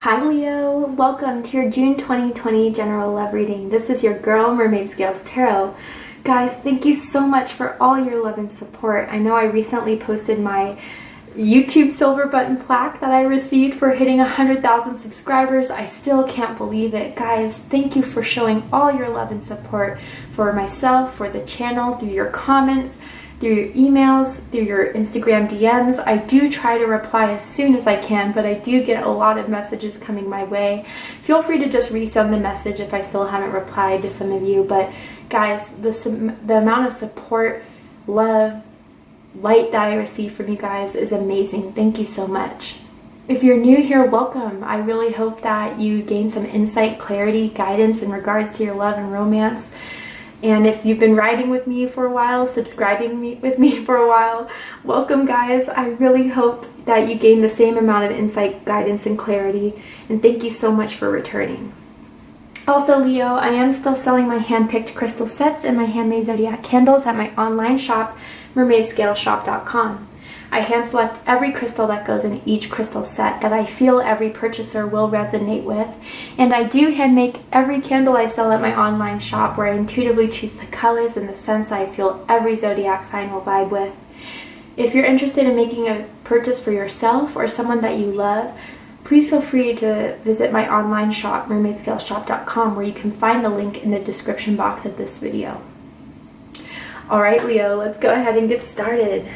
Hi Leo, welcome to your June 2020 general love reading. This is your girl Mermaid Scales Tarot. Guys, thank you so much for all your love and support. I know I recently posted my YouTube silver button plaque that I received for hitting 100,000 subscribers. I still can't believe it. Guys, thank you for showing all your love and support for myself, for the channel, through your comments, through your emails, through your Instagram DMs. I do try to reply as soon as I can, but I do get a lot of messages coming my way. Feel free to just resend the message if I still haven't replied to some of you. But guys, the amount of support, love, light that I receive from you guys is amazing. Thank you so much. If you're new here, welcome. I really hope that you gain some insight, clarity, guidance in regards to your love and romance. And if you've been riding with me for a while, subscribing with me for a while, welcome guys. I really hope that you gain the same amount of insight, guidance, and clarity. And thank you so much for returning. Also, Leo, I am still selling my hand-picked crystal sets and my handmade Zodiac candles at my online shop, mermaidscaleshop.com. I hand select every crystal that goes in each crystal set that I feel every purchaser will resonate with. And I do hand make every candle I sell at my online shop, where I intuitively choose the colors and the scents I feel every zodiac sign will vibe with. If you're interested in making a purchase for yourself or someone that you love, please feel free to visit my online shop, mermaidscaleshop.com, where you can find the link in the description box of this video. Alright Leo, let's go ahead and get started.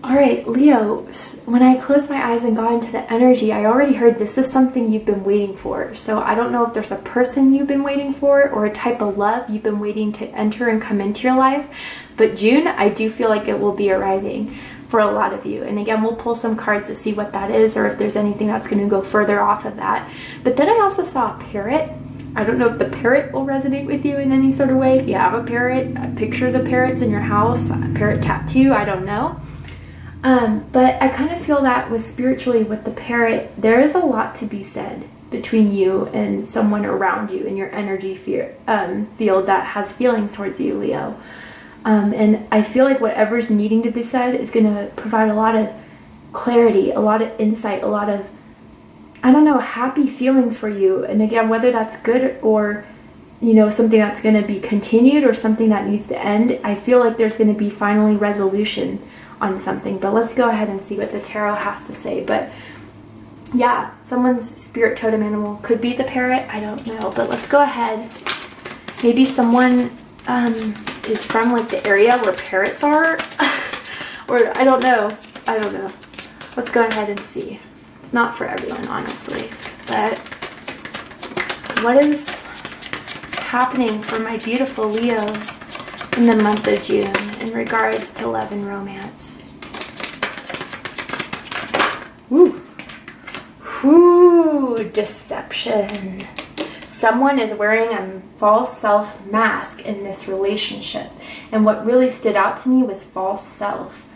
Alright, Leo, when I closed my eyes and got into the energy, I already heard this is something you've been waiting for. So I don't know if there's a person you've been waiting for or a type of love you've been waiting to enter and come into your life. But June, I do feel like it will be arriving for a lot of you. And again, we'll pull some cards to see what that is, or if there's anything that's going to go further off of that. But then I also saw a parrot. I don't know if the parrot will resonate with you in any sort of way. If you have a parrot, pictures of parrots in your house, a parrot tattoo, I don't know. But I kind of feel that with spiritually with the parrot, there is a lot to be said between you and someone around you in your energy field that has feelings towards you, Leo. And I feel like whatever's needing to be said is going to provide a lot of clarity, a lot of insight, a lot of, I don't know, happy feelings for you. And again, whether that's good or, you know, something that's going to be continued or something that needs to end, I feel like there's going to be finally resolution on something. But let's go ahead and see what the tarot has to say. But yeah, someone's spirit totem animal could be the parrot, I don't know, but let's go ahead. Maybe someone is from like the area where parrots are or I don't know, let's go ahead and see. It's not for everyone, honestly, but what is happening for my beautiful Leos in the month of June in regards to love and romance? Ooh. Ooh, deception. Someone is wearing a false self mask in this relationship. And what really stood out to me was false self.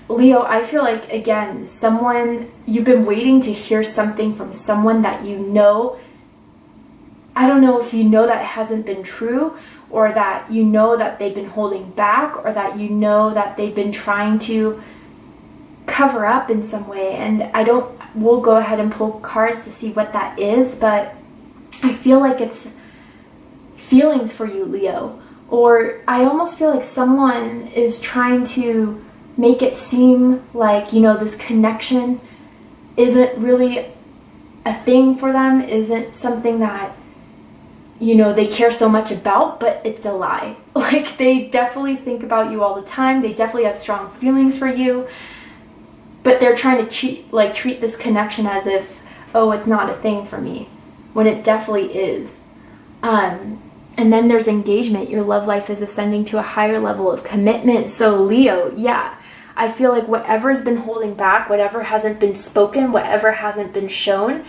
Leo, I feel like, again, you've been waiting to hear something from someone that you know. I don't know if you know that it hasn't been true, or that you know that they've been holding back, or that you know that they've been trying to cover up in some way. And we'll go ahead and pull cards to see what that is, but I feel like it's feelings for you, Leo. Or I almost feel like someone is trying to make it seem like, you know, this connection isn't really a thing for them, isn't something that you know, they care so much about, but it's a lie. Like, they definitely think about you all the time. They definitely have strong feelings for you, but they're trying to treat this connection as if, oh, it's not a thing for me, when it definitely is. And then there's engagement. Your love life is ascending to a higher level of commitment. So Leo, yeah, I feel like whatever has been holding back, whatever hasn't been spoken, whatever hasn't been shown,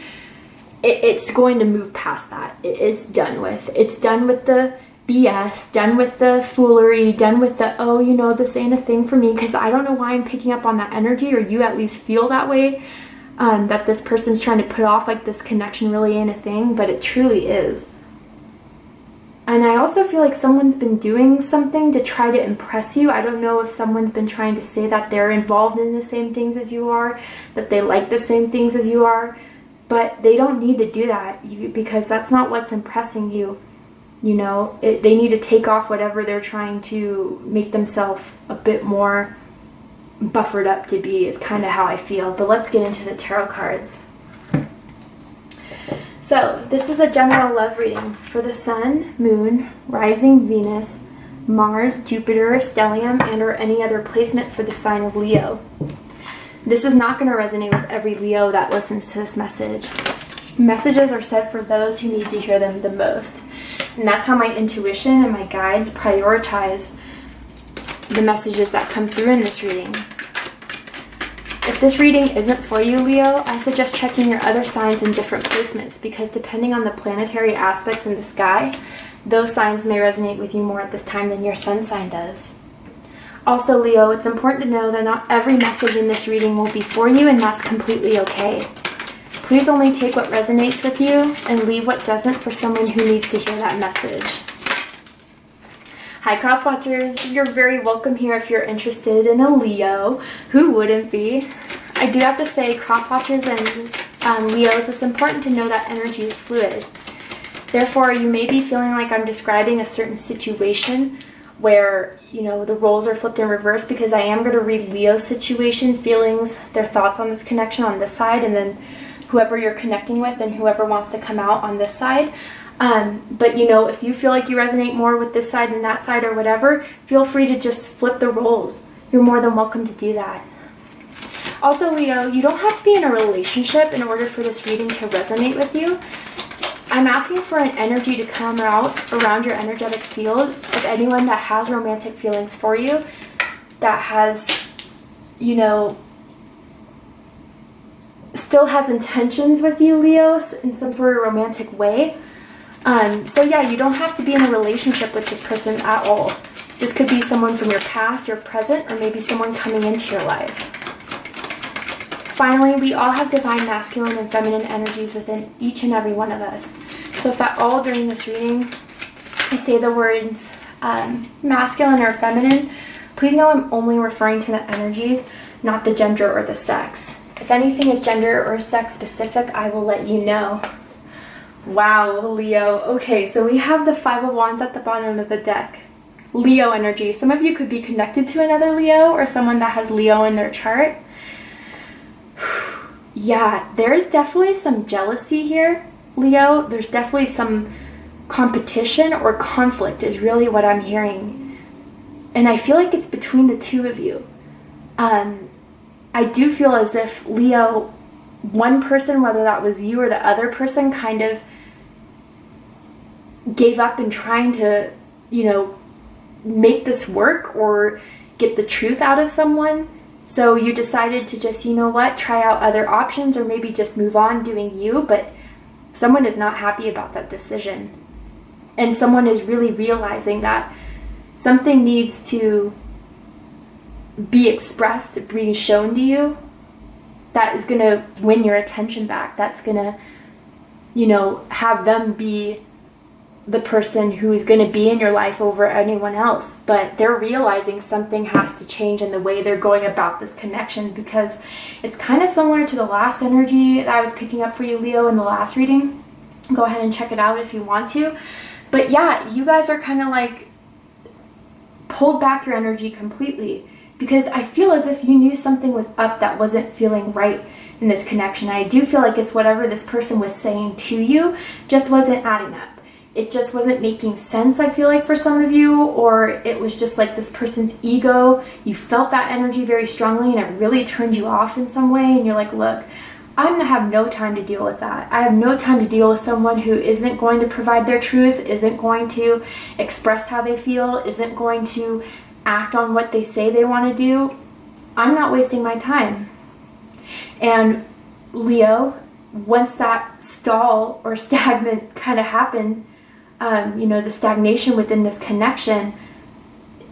it's going to move past that. It's done with. It's done with the BS, done with the foolery, done with the, oh, you know, this ain't a thing for me, because I don't know why I'm picking up on that energy, or you at least feel that way, that this person's trying to put off like this connection really ain't a thing, but it truly is. And I also feel like someone's been doing something to try to impress you. I don't know if someone's been trying to say that they're involved in the same things as you are, that they like the same things as you are, but they don't need to do that, because that's not what's impressing you. You know, they need to take off whatever they're trying to make themselves a bit more buffered up to be, is kind of how I feel. But let's get into the tarot cards. So this is a general love reading for the Sun, Moon, Rising Venus, Mars, Jupiter, stellium, and or any other placement for the sign of Leo. This is not going to resonate with every Leo that listens to this message. Messages are said for those who need to hear them the most. And that's how my intuition and my guides prioritize the messages that come through in this reading. If this reading isn't for you, Leo, I suggest checking your other signs in different placements, because depending on the planetary aspects in the sky, those signs may resonate with you more at this time than your sun sign does. Also, Leo, it's important to know that not every message in this reading will be for you, and that's completely okay. Please only take what resonates with you and leave what doesn't for someone who needs to hear that message. Hi, Cross Watchers. You're very welcome here if you're interested in a Leo. Who wouldn't be? I do have to say, Cross Watchers and Leos, it's important to know that energy is fluid. Therefore, you may be feeling like I'm describing a certain situation where, you know, the roles are flipped in reverse, because I am going to read Leo's situation, feelings, their thoughts on this connection on this side, and then whoever you're connecting with and whoever wants to come out on this side. But you know, if you feel like you resonate more with this side than that side or whatever, feel free to just flip the roles. You're more than welcome to do that. Also, Leo, you don't have to be in a relationship in order for this reading to resonate with you. I'm asking for an energy to come out around your energetic field of anyone that has romantic feelings for you, that has, you know, still has intentions with you, Leo, in some sort of romantic way. So yeah, you don't have to be in a relationship with this person at all. This could be someone from your past or present, or maybe someone coming into your life. Finally, we all have divine masculine and feminine energies within each and every one of us. So if at all during this reading I say the words masculine or feminine, please know I'm only referring to the energies, not the gender or the sex. If anything is gender or sex specific, I will let you know. Wow, Leo. Okay, so we have the Five of Wands at the bottom of the deck. Leo energy. Some of you could be connected to another Leo, or someone that has Leo in their chart. Yeah, there's definitely some jealousy here, Leo. There's definitely some competition or conflict is really what I'm hearing. And I feel like it's between the two of you. I do feel as if, Leo, one person, whether that was you or the other person, kind of gave up in trying to, you know, make this work or get the truth out of someone. So you decided to just, you know what, try out other options, or maybe just move on doing you, but someone is not happy about that decision. And someone is really realizing that something needs to be expressed, be shown to you, that is going to win your attention back. That's going to, you know, have them be the person who is going to be in your life over anyone else. But they're realizing something has to change in the way they're going about this connection, because it's kind of similar to the last energy that I was picking up for you, Leo, in the last reading. Go ahead and check it out if you want to. But yeah, you guys are kind of like pulled back your energy completely, because I feel as if you knew something was up that wasn't feeling right in this connection. I do feel like it's whatever this person was saying to you just wasn't adding up. it just wasn't making sense, I feel like, for some of you, or it was just like this person's ego. You felt that energy very strongly and it really turned you off in some way, and you're like, look, I'm gonna have no time to deal with that. I have no time to deal with someone who isn't going to provide their truth, isn't going to express how they feel, isn't going to act on what they say they want to do. I'm not wasting my time. And Leo, once that stall or stagnant kind of happened, you know, the stagnation within this connection,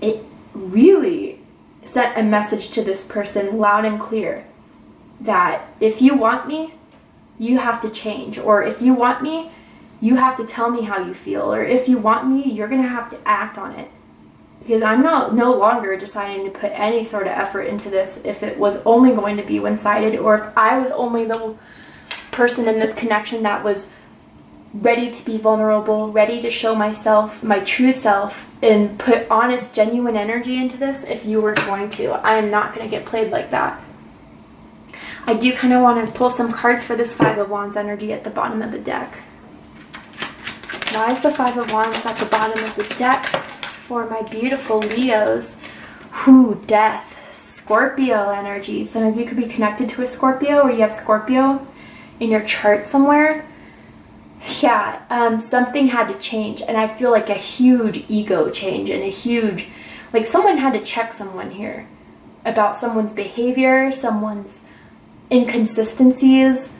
it really sent a message to this person loud and clear that if you want me, you have to change, or if you want me, you have to tell me how you feel, or if you want me, you're gonna have to act on it. Because I'm no longer deciding to put any sort of effort into this if it was only going to be one-sided, or if I was only the person in this connection that was ready to be vulnerable, ready to show myself, my true self, and put honest, genuine energy into this. If you were going to, I am not going to get played like that. I do kind of want to pull some cards for this Five of Wands energy at the bottom of the deck. Why is the Five of Wands at the bottom of the deck for my beautiful Leos? Death, Scorpio energy. Some of you could be connected to a Scorpio, or you have Scorpio in your chart somewhere. Yeah, something had to change, and I feel like a huge ego change, and a huge, like someone had to check someone here about someone's behavior, someone's inconsistencies.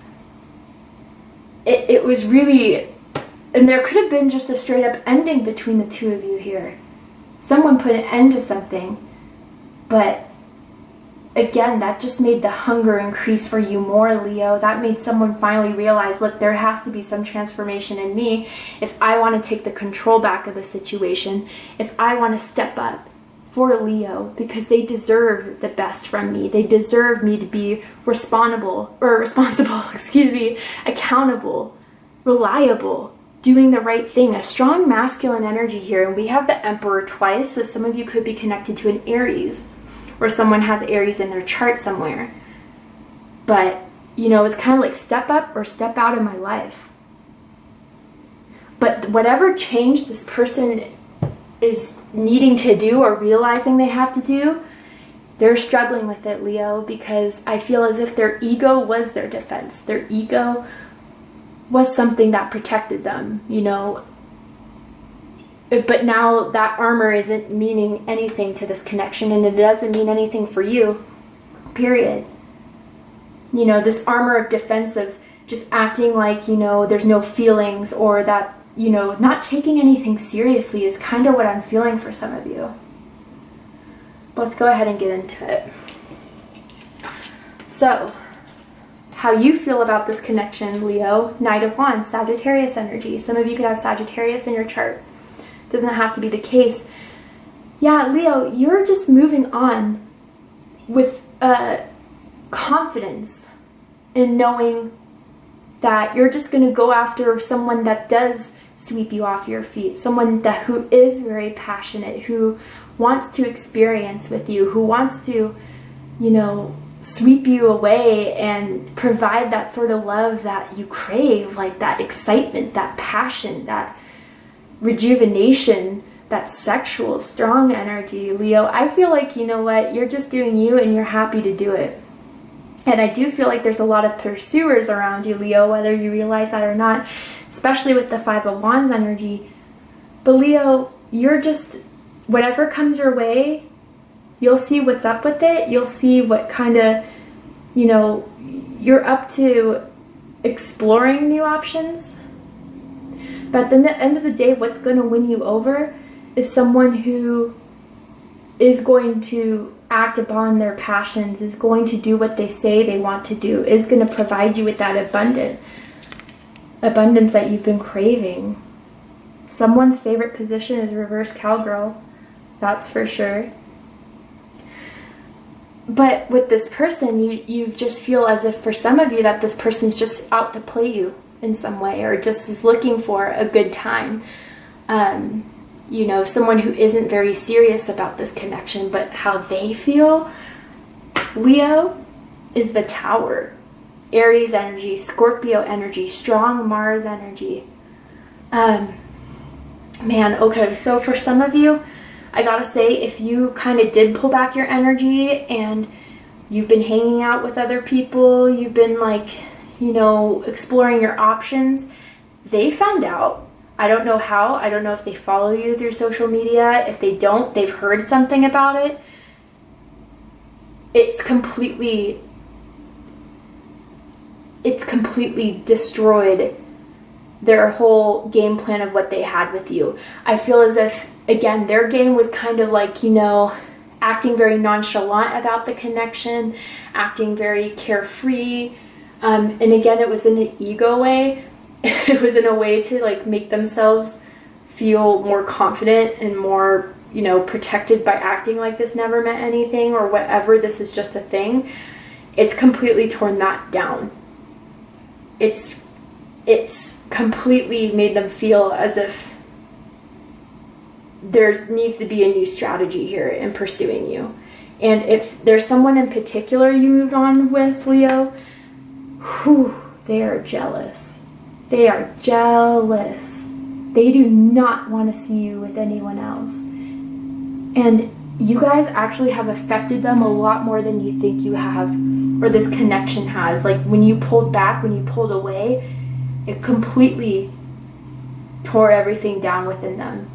It was really, and there could have been just a straight up ending between the two of you here. Someone put an end to something, but again, that just made the hunger increase for you more, Leo. That made someone finally realize, look, there has to be some transformation in me if I want to take the control back of the situation, if I want to step up for Leo, because they deserve the best from me. They deserve me to be responsible, accountable, reliable, doing the right thing. A strong masculine energy here, and we have the Emperor twice, so some of you could be connected to an Aries, or someone has Aries in their chart somewhere. But, you know, it's kind of like step up or step out of my life. But whatever change this person is needing to do or realizing they have to do, they're struggling with it, Leo, because I feel as if their ego was their defense. Their ego was something that protected them, you know. But now that armor isn't meaning anything to this connection, and it doesn't mean anything for you, period. You know, this armor of defense of just acting like, you know, there's no feelings, or that, you know, not taking anything seriously is kind of what I'm feeling for some of you. Let's go ahead and get into it. So, how you feel about this connection, Leo. Knight of Wands, Sagittarius energy. Some of you could have Sagittarius in your chart. Doesn't have to be the case. Yeah, Leo, you're just moving on with confidence in knowing that you're just going to go after someone that does sweep you off your feet, someone who is very passionate, who wants to experience with you, who wants to, you know, sweep you away and provide that sort of love that you crave, like that excitement, that passion, that rejuvenation, that sexual, strong energy, Leo. I feel like, you know what, you're just doing you and you're happy to do it. And I do feel like there's a lot of pursuers around you, Leo, whether you realize that or not, especially with the Five of Wands energy. But Leo, you're just, whatever comes your way, you'll see what's up with it. You'll see what kind of, you know, you're up to exploring new options. But at the end of the day, what's going to win you over is someone who is going to act upon their passions, is going to do what they say they want to do, is going to provide you with that abundance that you've been craving. Someone's favorite position is reverse cowgirl, that's for sure. But with this person, you just feel as if for some of you that this person's just out to play you in some way, or just is looking for a good time. You know, someone who isn't very serious about this connection, but how they feel, Leo, is the Tower. Aries energy, Scorpio energy, strong Mars energy. Man, okay, so for some of you, I gotta say, if you kind of did pull back your energy and you've been hanging out with other people, you've been like, you know, exploring your options, they found out. I don't know how. I don't know if they follow you through social media. If they don't, they've heard something about it. It's completely destroyed their whole game plan of what they had with you. I feel as if, again, their game was kind of like, you know, acting very nonchalant about the connection, acting very carefree. And again, it was in an ego way. It was in a way to like make themselves feel more confident and more, you know, protected by acting like this never meant anything or whatever, this is just a thing. It's completely torn that down. It's completely made them feel as if there needs to be a new strategy here in pursuing you. And if there's someone in particular you moved on with, Leo, they are jealous. They are jealous. They do not want to see you with anyone else. And you guys actually have affected them a lot more than you think you have, or this connection has. Like when you pulled back, when you pulled away, it completely tore everything down within them.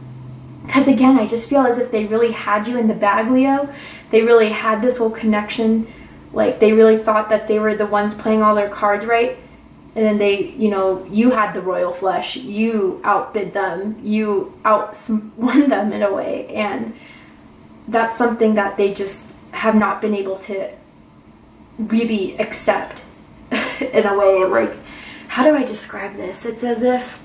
Because again, I just feel as if they really had you in the bag, Leo. They really had this whole connection. Like they really thought that they were the ones playing all their cards right. And then they, you know, you had the royal flush. You outbid them. You outwon them in a way. And that's something that they just have not been able to really accept in a way. Like, how do I describe this? It's as if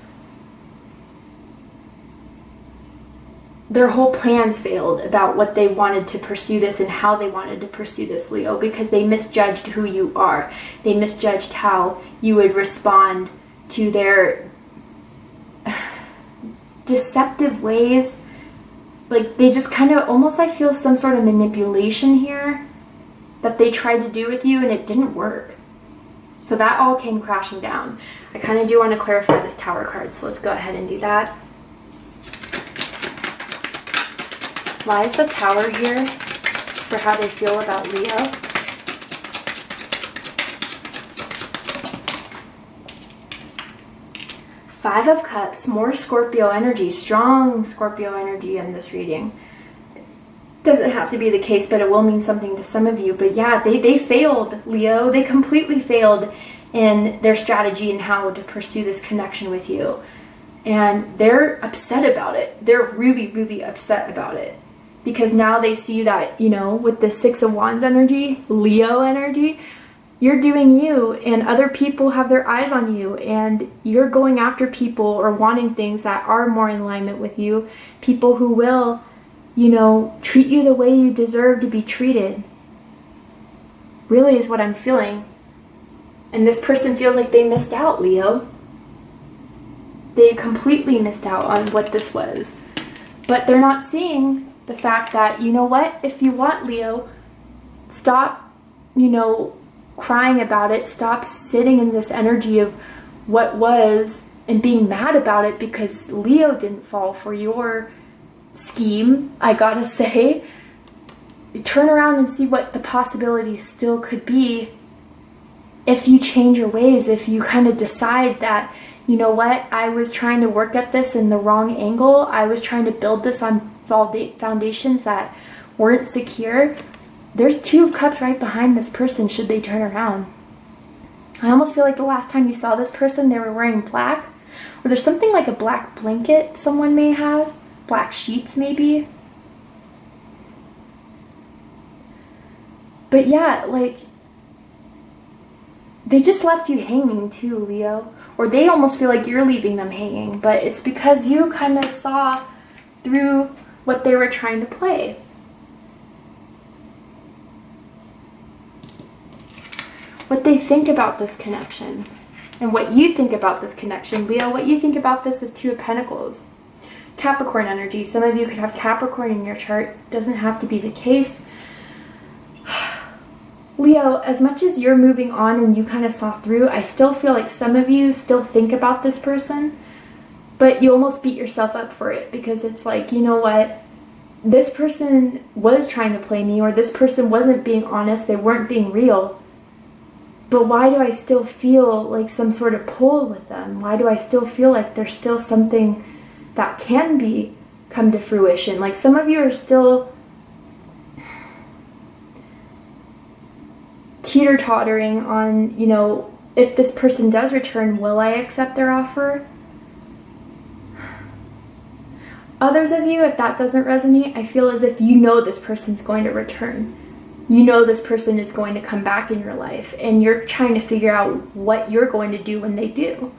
their whole plans failed about what they wanted to pursue this and how they wanted to pursue this, Leo, because they misjudged who you are. They misjudged how you would respond to their deceptive ways. Like, they just kind of almost, I feel, some sort of manipulation here that they tried to do with you and it didn't work. So that all came crashing down. I kind of do want to clarify this Tower card, so let's go ahead and do that. Why is the Tower here for how they feel about Leo? Five of Cups, more Scorpio energy, strong Scorpio energy in this reading. Doesn't have to be the case, but it will mean something to some of you. But yeah, they failed, Leo. They completely failed in their strategy and how to pursue this connection with you. And they're upset about it. They're really, really upset about it. Because now they see that, you know, with the Six of Wands energy, Leo energy, you're doing you and other people have their eyes on you and you're going after people or wanting things that are more in alignment with you. People who will, you know, treat you the way you deserve to be treated. Really is what I'm feeling. And this person feels like they missed out, Leo. They completely missed out on what this was. But they're not seeing the fact that, you know what, if you want, Leo, stop, you know, crying about it. Stop sitting in this energy of what was and being mad about it because Leo didn't fall for your scheme, I gotta say. Turn around and see what the possibilities still could be if you change your ways, if you kind of decide that, you know what, I was trying to work at this in the wrong angle. I was trying to build this on foundations that weren't secure. There's Two of Cups right behind this person should they turn around. I almost feel like the last time you saw this person, they were wearing black. Or there's something like a black blanket someone may have. Black sheets maybe. But yeah, like, they just left you hanging too, Leo. Or they almost feel like you're leaving them hanging. But it's because you kind of saw through what they were trying to play. What they think about this connection. And what you think about this connection. Leo, what you think about this is Two of Pentacles. Capricorn energy. Some of you could have Capricorn in your chart. Doesn't have to be the case. Leo, as much as you're moving on and you kind of saw through, I still feel like some of you still think about this person. but you almost beat yourself up for it, because it's like, you know what? This person was trying to play me, or this person wasn't being honest, they weren't being real. But why do I still feel like some sort of pull with them? Why do I still feel like there's still something that can be come to fruition? Like, some of you are still teeter-tottering on, you know, if this person does return, will I accept their offer? Others of you, if that doesn't resonate, I feel as if you know this person's going to return. You know this person is going to come back in your life, and you're trying to figure out what you're going to do when they do.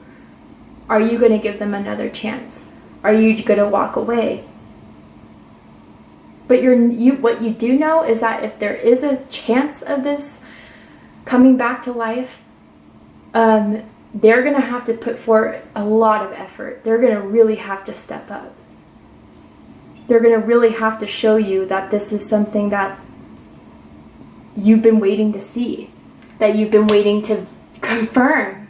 Are you going to give them another chance? Are you going to walk away? But what you do know is that if there is a chance of this coming back to life, they're going to have to put forth a lot of effort. They're going to really have to step up. They're going to really have to show you that this is something that you've been waiting to see, that you've been waiting to confirm.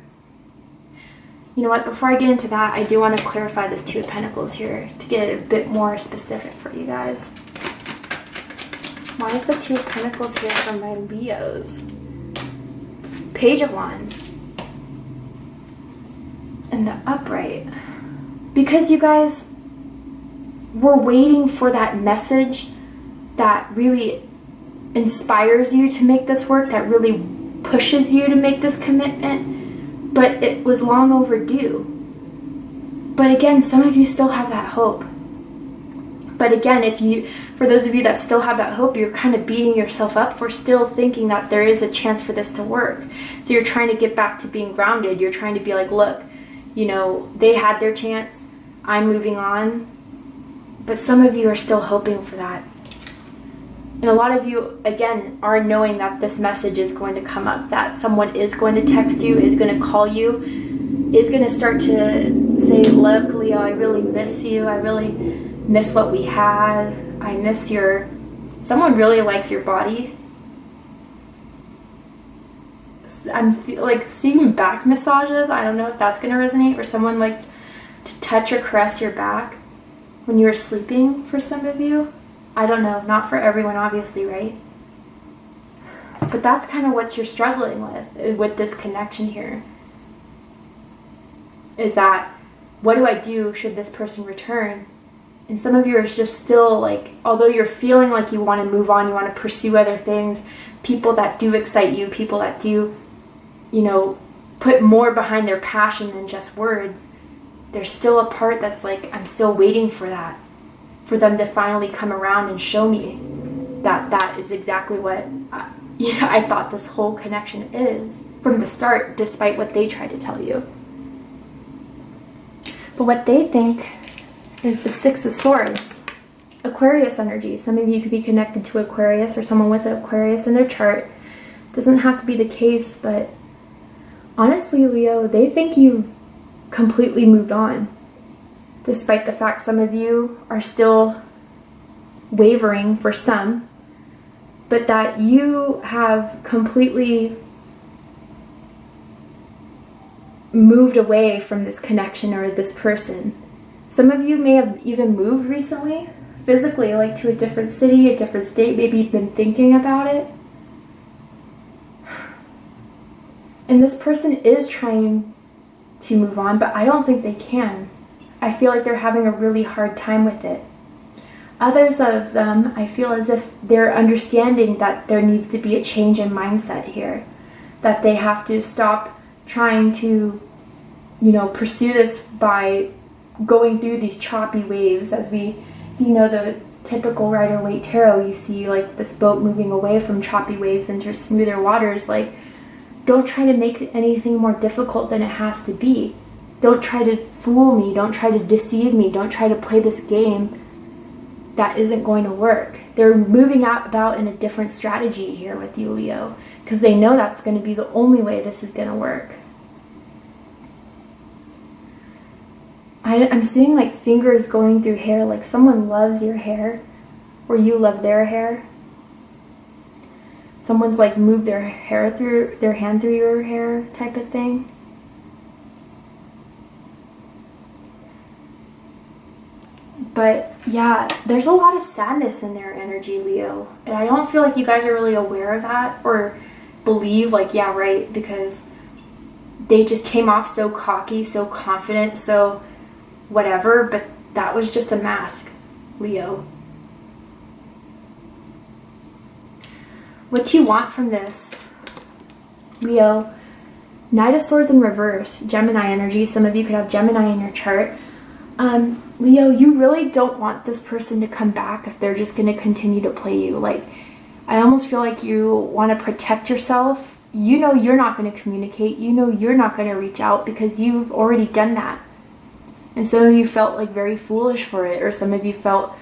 You know what, before I get into that, I do want to clarify this Two of Pentacles here to get it a bit more specific for you guys. Why is the Two of Pentacles here for my Leos? Page of Wands. And the Upright. Because you guys were waiting for that message that really inspires you to make this work, that really pushes you to make this commitment, but it was long overdue. But again, some of you still have that hope. But again, for those of you that still have that hope, you're kind of beating yourself up for still thinking that there is a chance for this to work. So you're trying to get back to being grounded. You're trying to be like, look, you know, they had their chance, I'm moving on. But some of you are still hoping for that. And a lot of you, again, are knowing that this message is going to come up, that someone is going to text you, is going to call you, is going to start to say, look, Leo, I really miss you. I really miss what we had. I miss someone really likes your body. I'm like seeing back massages. I don't know if that's going to resonate, or someone likes to touch or caress your back when you were sleeping for some of you. I don't know, not for everyone, obviously, right? But that's kind of what you're struggling with this connection here. Is that, what do I do should this person return? And some of you are just still like, although you're feeling like you want to move on, you want to pursue other things, people that do excite you, people that do, you know, put more behind their passion than just words, there's still a part that's like, I'm still waiting for that. For them to finally come around and show me that that is exactly what I thought this whole connection is from the start, despite what they tried to tell you. But what they think is the Six of Swords, Aquarius energy. Some of you could be connected to Aquarius, or someone with Aquarius in their chart. Doesn't have to be the case, but honestly, Leo, they think you've completely moved on. Despite the fact some of you are still wavering for some, but that you have completely moved away from this connection or this person. Some of you may have even moved recently, physically, like to a different city, a different state. Maybe you've been thinking about it. And this person is trying to move on, but I don't think they can. I feel like they're having a really hard time with it. Others of them, I feel as if they're understanding that there needs to be a change in mindset here. That they have to stop trying to, you know, pursue this by going through these choppy waves. As you know, the typical Rider-Waite Tarot, you see like this boat moving away from choppy waves into smoother waters. Like, don't try to make anything more difficult than it has to be. Don't try to fool me. Don't try to deceive me. Don't try to play this game that isn't going to work. They're moving about in a different strategy here with you, Leo, because they know that's going to be the only way this is going to work. I'm seeing like fingers going through hair, like someone loves your hair, or you love their hair. Someone's like moved their hand through your hair type of thing. But yeah, there's a lot of sadness in their energy, Leo. And I don't feel like you guys are really aware of that or believe like, yeah, right, because they just came off so cocky, so confident, so whatever, but that was just a mask, Leo. What you want from this, Leo, Knight of Swords in reverse, Gemini energy. Some of you could have Gemini in your chart. Leo, you really don't want this person to come back if they're just going to continue to play you. Like, I almost feel like you want to protect yourself. You know you're not going to communicate. You know you're not going to reach out because you've already done that. And some of you felt like very foolish for it, or some of you felt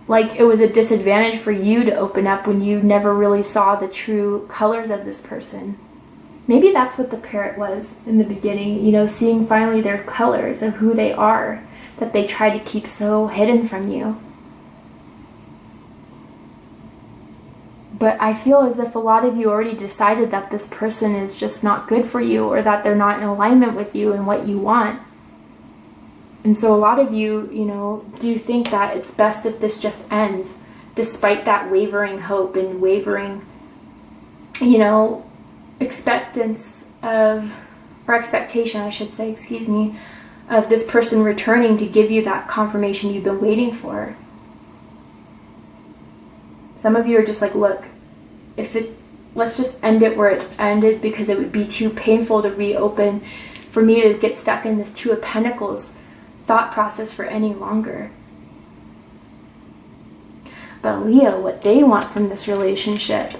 like it was a disadvantage for you to open up when you never really saw the true colors of this person. Maybe that's what the parrot was in the beginning, you know, seeing finally their colors of who they are, that they try to keep so hidden from you. But I feel as if a lot of you already decided that this person is just not good for you, or that they're not in alignment with you and what you want. And so a lot of you, you know, do think that it's best if this just ends, despite that wavering hope and wavering, you know, expectation, I should say, excuse me, of this person returning to give you that confirmation you've been waiting for. Some of you are just like, look, let's just end it where it's ended, because it would be too painful to reopen, for me to get stuck in this Two of Pentacles thought process for any longer. But Leo, what they want from this relationship,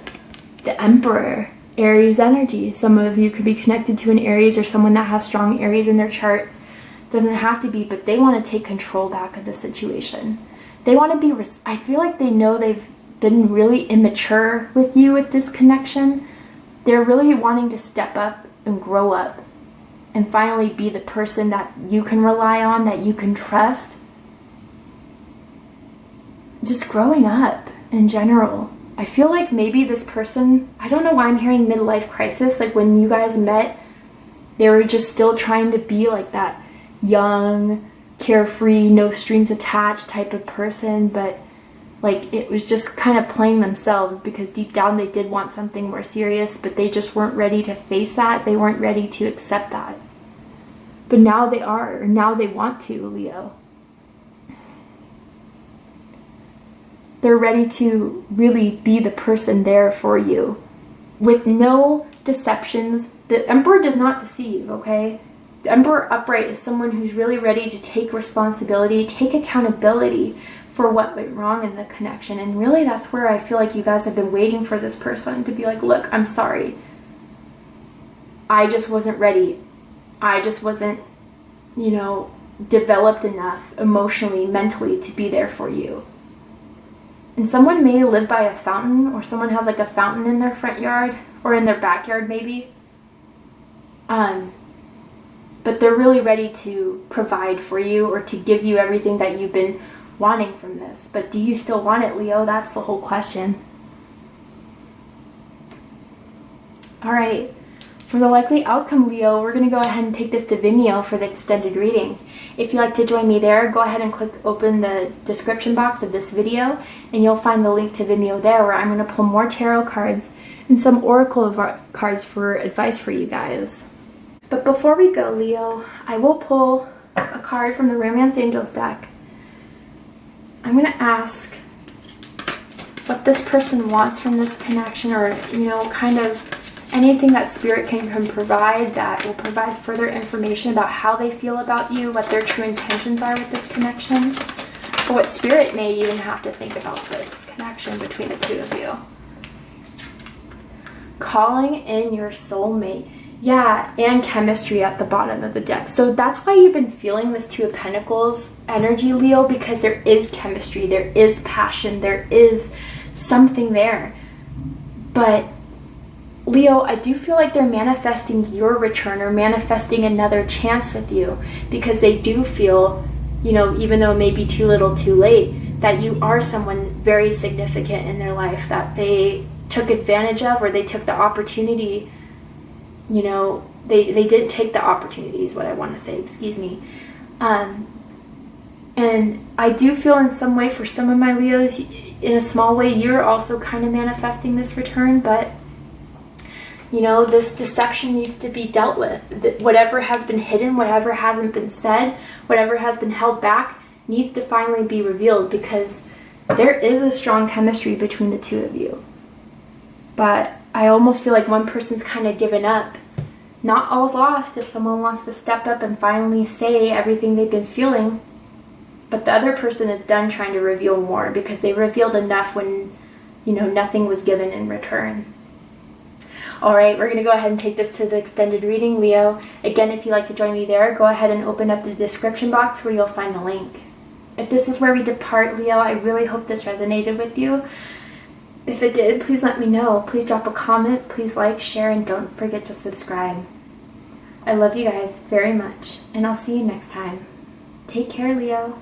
the Emperor, Aries energy. Some of you could be connected to an Aries or someone that has strong Aries in their chart. Doesn't have to be, but they want to take control back of the situation. They want to be, I feel like they know they've been really immature with you with this connection. They're really wanting to step up and grow up and finally be the person that you can rely on, that you can trust. Just growing up in general. I feel like maybe this person, I don't know why I'm hearing midlife crisis. Like when you guys met, they were just still trying to be like that young, carefree, no strings attached type of person, but like it was just kind of playing themselves, because deep down they did want something more serious, but they just weren't ready to face that. They weren't ready to accept that. But now they are, or now they want to, Leo. They're ready to really be the person there for you with no deceptions. The Emperor does not deceive, okay? The Emperor upright is someone who's really ready to take responsibility, take accountability for what went wrong in the connection. And really that's where I feel like you guys have been waiting for this person to be like, look, I'm sorry. I just wasn't ready. I just wasn't, you know, developed enough emotionally, mentally to be there for you. And someone may live by a fountain, or someone has like a fountain in their front yard or in their backyard maybe. But they're really ready to provide for you or to give you everything that you've been wanting from this. But do you still want it, Leo? That's the whole question. All right. For the likely outcome, Leo, we're going to go ahead and take this to Vimeo for the extended reading. If you'd like to join me there, go ahead and open the description box of this video, and you'll find the link to Vimeo there, where I'm going to pull more tarot cards and some oracle cards for advice for you guys. But before we go, Leo, I will pull a card from the Romance Angels deck. I'm going to ask what this person wants from this connection, or, you know, kind of anything that Spirit can provide that will provide further information about how they feel about you, what their true intentions are with this connection, or what Spirit may even have to think about this connection between the two of you. Calling in your soulmate. Yeah, and chemistry at the bottom of the deck. So that's why you've been feeling this Two of Pentacles energy, Leo, because there is chemistry, there is passion, there is something there. But Leo, I do feel like they're manifesting your return, or manifesting another chance with you, because they do feel, you know, even though it may be too little too late, that you are someone very significant in their life, that they took advantage of, or they took the opportunity, you know, they didn't take the opportunity is what I want to say, excuse me. And I do feel in some way for some of my Leos, in a small way, you're also kind of manifesting this return, but you know, this deception needs to be dealt with. Whatever has been hidden, whatever hasn't been said, whatever has been held back needs to finally be revealed, because there is a strong chemistry between the two of you. But I almost feel like one person's kind of given up. Not all's lost if someone wants to step up and finally say everything they've been feeling. But the other person is done trying to reveal more, because they revealed enough when, you know, nothing was given in return. Alright, we're going to go ahead and take this to the extended reading, Leo. Again, if you'd like to join me there, go ahead and open up the description box where you'll find the link. If this is where we depart, Leo, I really hope this resonated with you. If it did, please let me know. Please drop a comment, please like, share, and don't forget to subscribe. I love you guys very much, and I'll see you next time. Take care, Leo.